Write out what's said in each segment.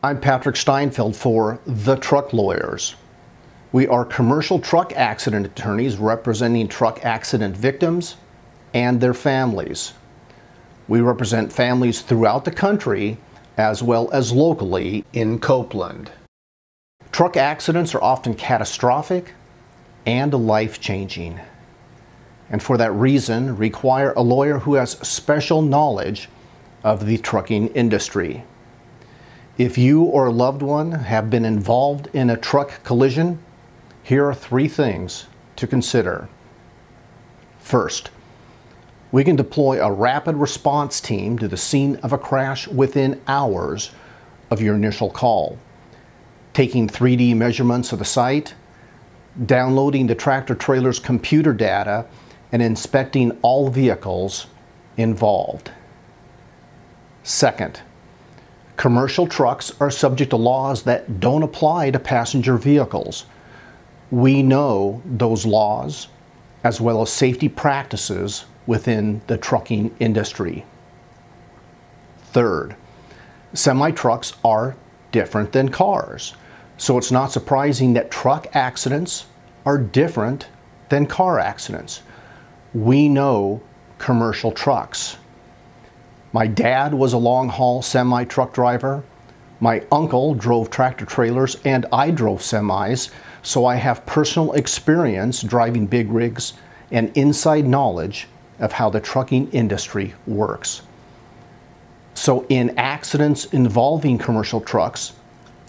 I'm Patrick Steinfeld for The Truck Lawyers. We are commercial truck accident attorneys representing truck accident victims and their families. We represent families throughout the country as well as locally in Copeland. Truck accidents are often catastrophic and life-changing, and for that reason require a lawyer who has special knowledge of the trucking industry. If you or a loved one have been involved in a truck collision, here are 3 things to consider. First, we can deploy a rapid response team to the scene of a crash within hours of your initial call, taking 3D measurements of the site, downloading the tractor-trailer's computer data, and inspecting all vehicles involved. Second, commercial trucks are subject to laws that don't apply to passenger vehicles. We know those laws, as well as safety practices within the trucking industry. Third, semi-trucks are different than cars, so it's not surprising that truck accidents are different than car accidents. We know commercial trucks. My dad was a long-haul semi-truck driver. My uncle drove tractor-trailers and I drove semis, so I have personal experience driving big rigs and inside knowledge of how the trucking industry works. So in accidents involving commercial trucks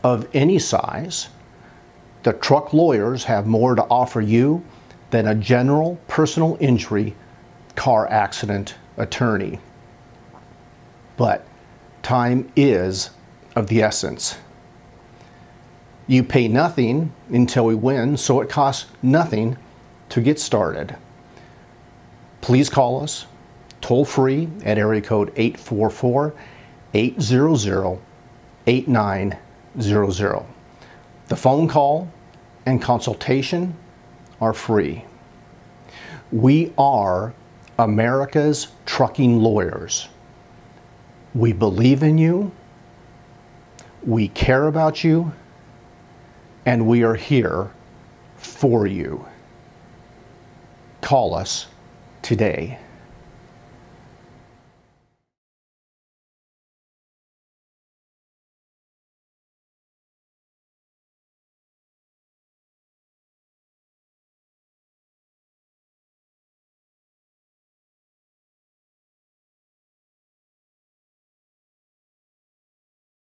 of any size, the truck lawyers have more to offer you than a general personal injury car accident attorney. But time is of the essence. You pay nothing until we win, so it costs nothing to get started. Please call us toll free at area code 844-800-8900. The phone call and consultation are free. We are America's trucking lawyers. We believe in you, we care about you, and we are here for you. Call us today.